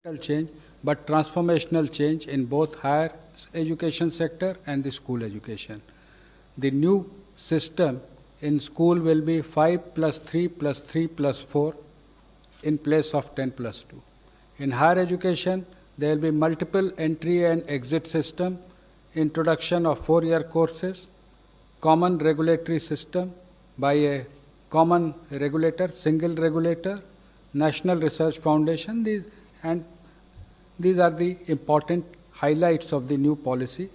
change, but transformational change in both higher education sector and the school education. The new system in school will be 5 plus 3 plus 3 plus 4 in place of 10 plus 2. In higher education, there will be multiple entry and exit system, introduction of 4-year courses, common regulatory system by a common regulator, single regulator, National Research Foundation, these are the important highlights of the new policy.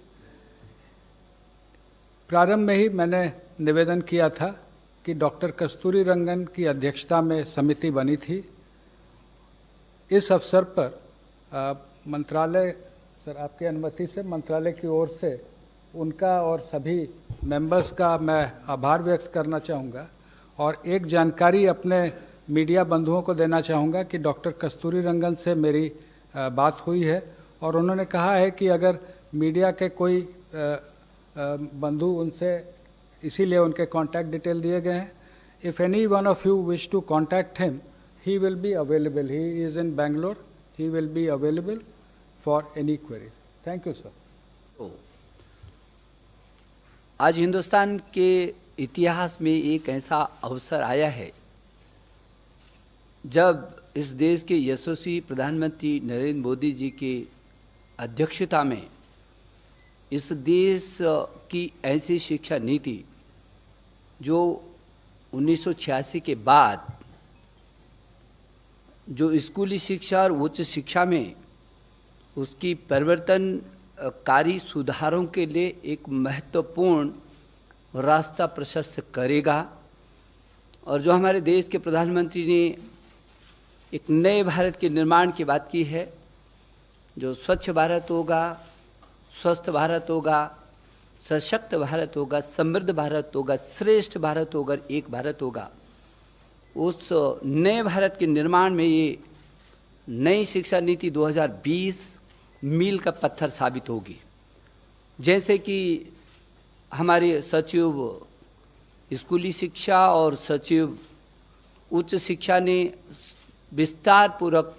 प्रारंभ में ही मैंने निवेदन किया था कि doctor कस्तूरी रंगन की अध्यक्षता में समिति बनी थी। इस अवसर पर मंत्रालय, सर आपकी अनुमति से मंत्रालय की ओर से उनका और सभी मेंबर्स का मैं आभार व्यक्त करना चाहूँगा और एक जानकारी अपने मीडिया बंधुओं को देना चाहूँगा कि डॉक्टर कस्तूरी रंगन से मेरी बात हुई है और उन्होंने कहा है कि अगर मीडिया के कोई बंधु उनसे, इसीलिए उनके कॉन्टैक्ट डिटेल दिए गए हैं, if anyone of you wish to contact him, he will be available, he is in Bangalore, he will be available for any queries. Thank you sir. आज हिंदुस्तान के इतिहास में एक ऐसा अवसर आया है जब इस देश के यशस्वी प्रधानमंत्री नरेंद्र मोदी जी की अध्यक्षता में इस देश की ऐसी शिक्षा नीति जो 1986 के बाद जो स्कूली शिक्षा और उच्च शिक्षा में उसकी परिवर्तनकारी सुधारों के लिए एक महत्वपूर्ण रास्ता प्रशस्त करेगा और जो हमारे देश के प्रधानमंत्री ने एक नए भारत के निर्माण की बात की है, जो स्वच्छ भारत होगा, स्वस्थ भारत होगा, सशक्त भारत होगा, समृद्ध भारत होगा, श्रेष्ठ भारत होगा, एक भारत होगा। उस नए भारत के निर्माण में ये नई शिक्षा नीति 2020 मील का पत्थर साबित होगी। जैसे कि हमारे सचिव स्कूली शिक्षा और सचिव उच्च शिक्षा ने विस्तार पूर्वक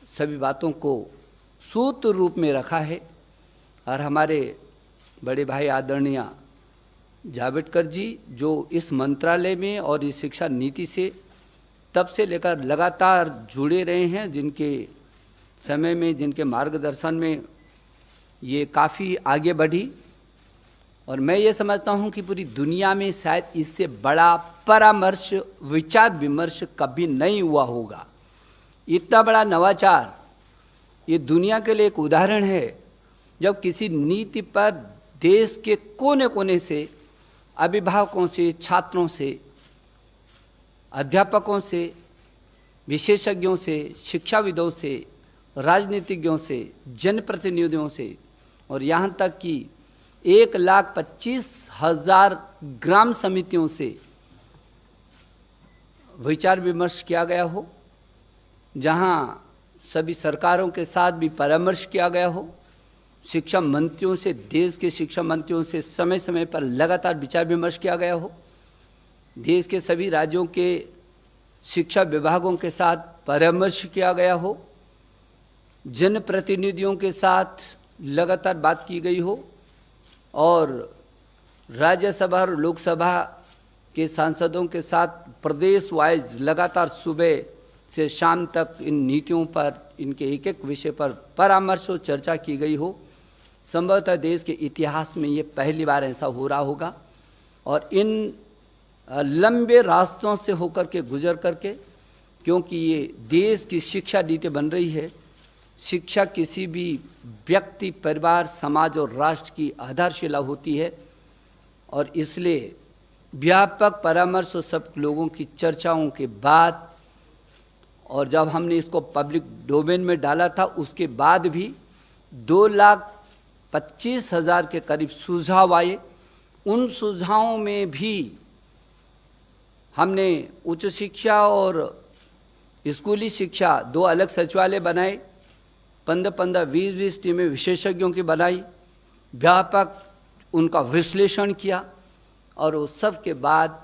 सभी बातों को सूत्र रूप में रखा है और हमारे बड़े भाई आदरणीय जावड़ेकर जी जो इस मंत्रालय में और इस शिक्षा नीति से तब से लेकर लगातार जुड़े रहे हैं, जिनके समय में, जिनके मार्गदर्शन में ये काफ़ी आगे बढ़ी और मैं ये समझता हूँ कि पूरी दुनिया में शायद इससे बड़ा परामर्श, विचार विमर्श कभी नहीं हुआ होगा। इतना बड़ा नवाचार ये दुनिया के लिए एक उदाहरण है जब किसी नीति पर देश के कोने कोने से, अभिभावकों से, छात्रों से, अध्यापकों से, विशेषज्ञों से, शिक्षाविदों से, राजनीतिज्ञों से, जनप्रतिनिधियों से और यहाँ तक कि 1,25,000 ग्राम समितियों से विचार विमर्श किया गया हो, जहां सभी सरकारों के साथ भी परामर्श किया गया हो, शिक्षा मंत्रियों से, देश के शिक्षा मंत्रियों से समय समय पर लगातार विचार विमर्श किया गया हो, देश के सभी राज्यों के शिक्षा विभागों के साथ परामर्श किया गया हो, जनप्रतिनिधियों के साथ लगातार बात की गई हो और राज्यसभा और लोकसभा के सांसदों के साथ प्रदेश वाइज लगातार सुबह से शाम तक इन नीतियों पर, इनके एक एक विषय पर परामर्श और चर्चा की गई हो। संभवतः देश के इतिहास में ये पहली बार ऐसा हो रहा होगा और इन लंबे रास्तों से होकर के गुजर करके, क्योंकि ये देश की शिक्षा नीति बन रही है। शिक्षा किसी भी व्यक्ति, परिवार, समाज और राष्ट्र की आधारशिला होती है और इसलिए व्यापक परामर्श और सब लोगों की चर्चाओं के बाद और जब हमने इसको पब्लिक डोमेन में डाला था उसके बाद भी 2,25,000 के करीब सुझाव आए। उन सुझावों में भी हमने उच्च शिक्षा और स्कूली शिक्षा 2 अलग सचिवालय बनाए, 15-15, 20-20 टीमें विशेषज्ञों की बनाई, व्यापक उनका विश्लेषण किया और उस सब के बाद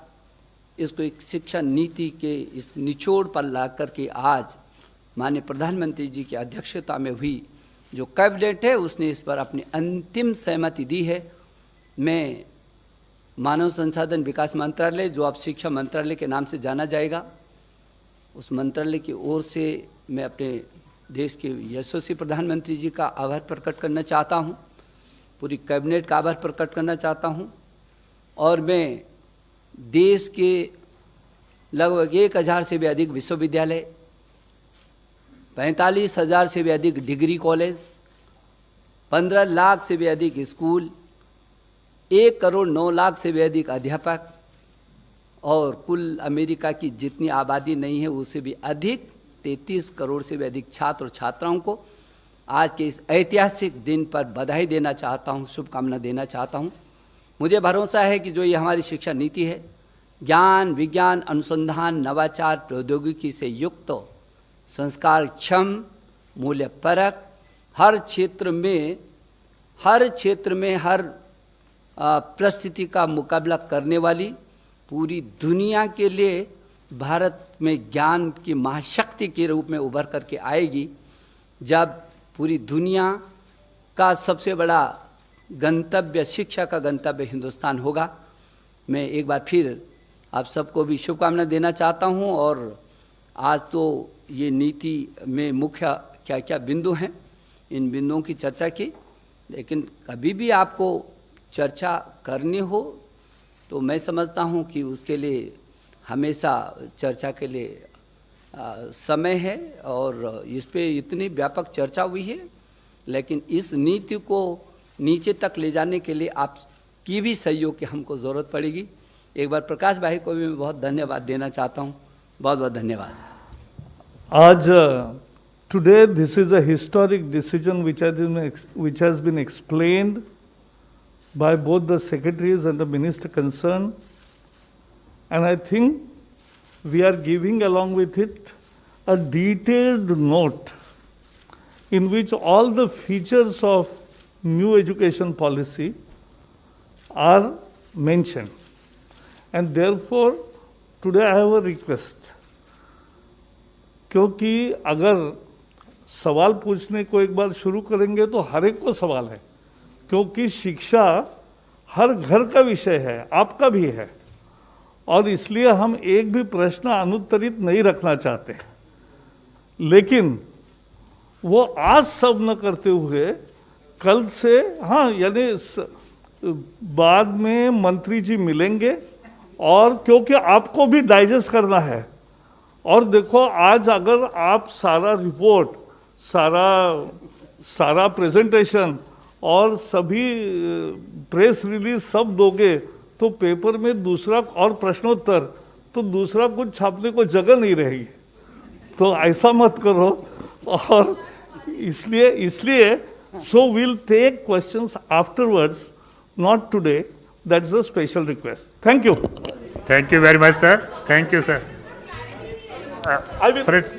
इसको एक शिक्षा नीति के इस निचोड़ पर ला करके आज माननीय प्रधानमंत्री जी की अध्यक्षता में हुई जो कैबिनेट है उसने इस पर अपनी अंतिम सहमति दी है। मैं मानव संसाधन विकास मंत्रालय, जो अब शिक्षा मंत्रालय के नाम से जाना जाएगा, उस मंत्रालय की ओर से मैं अपने देश के यशस्वी प्रधानमंत्री जी का आभार प्रकट करना चाहता हूँ, पूरी कैबिनेट का आभार प्रकट करना चाहता हूँ। और मैं देश के लगभग 1000 से भी अधिक विश्वविद्यालय, 45,000 से भी अधिक डिग्री कॉलेज, 15 लाख से भी अधिक स्कूल, 1 करोड़ 9 लाख से भी अधिक अध्यापक और कुल अमेरिका की जितनी आबादी नहीं है उससे भी अधिक 33 करोड़ से भी अधिक छात्र और छात्राओं को आज के इस ऐतिहासिक दिन पर बधाई देना चाहता हूं, शुभकामना देना चाहता हूं। मुझे भरोसा है कि जो ये हमारी शिक्षा नीति है, ज्ञान, विज्ञान, अनुसंधान, नवाचार, प्रौद्योगिकी से युक्त, संस्कार क्षम, मूल्य परक, हर क्षेत्र में हर परिस्थिति का मुकाबला करने वाली, पूरी दुनिया के लिए भारत में ज्ञान की महाशक्ति के रूप में उभर करके आएगी। जब पूरी दुनिया का सबसे बड़ा गंतव्य, शिक्षा का गंतव्य हिंदुस्तान होगा। मैं एक बार फिर आप सबको भी शुभकामना देना चाहता हूं। और आज तो ये नीति में मुख्य क्या क्या बिंदु हैं, इन बिंदुओं की चर्चा की, लेकिन कभी भी आपको चर्चा करनी हो तो मैं समझता हूं कि उसके लिए हमेशा चर्चा के लिए समय है। और इस पे इतनी व्यापक चर्चा हुई है, लेकिन इस नीति को नीचे तक ले जाने के लिए आपकी भी सहयोग की हमको ज़रूरत पड़ेगी। एक बार प्रकाश भाई को भी मैं बहुत धन्यवाद देना चाहता हूँ। बहुत बहुत धन्यवाद। आज today this is a historic decision which has been explained by both the secretaries and the minister concerned, and I think we are giving along with it a detailed note in which all the features of new education policy are mentioned. And therefore today I have a request, क्योंकि अगर सवाल पूछने को एक बार शुरू करेंगे तो हर एक को सवाल है, क्योंकि शिक्षा हर घर का विषय है, आपका भी है, और इसलिए हम एक भी प्रश्न अनुत्तरित नहीं रखना चाहते। लेकिन वो आज सब न करते हुए कल से, हाँ, यानी बाद में मंत्री जी मिलेंगे, और क्योंकि आपको भी डाइजेस्ट करना है। और देखो, आज अगर आप सारा रिपोर्ट, सारा प्रेजेंटेशन और सभी प्रेस रिलीज सब दोगे तो पेपर में दूसरा और प्रश्नोत्तर, तो दूसरा कुछ छापने को जगह नहीं रहेगी। तो ऐसा मत करो। और इसलिए so will take questions afterwards, not today. That's a special request. Thank you. Thank you very much, sir. Thank you, sir. I will. Fritz.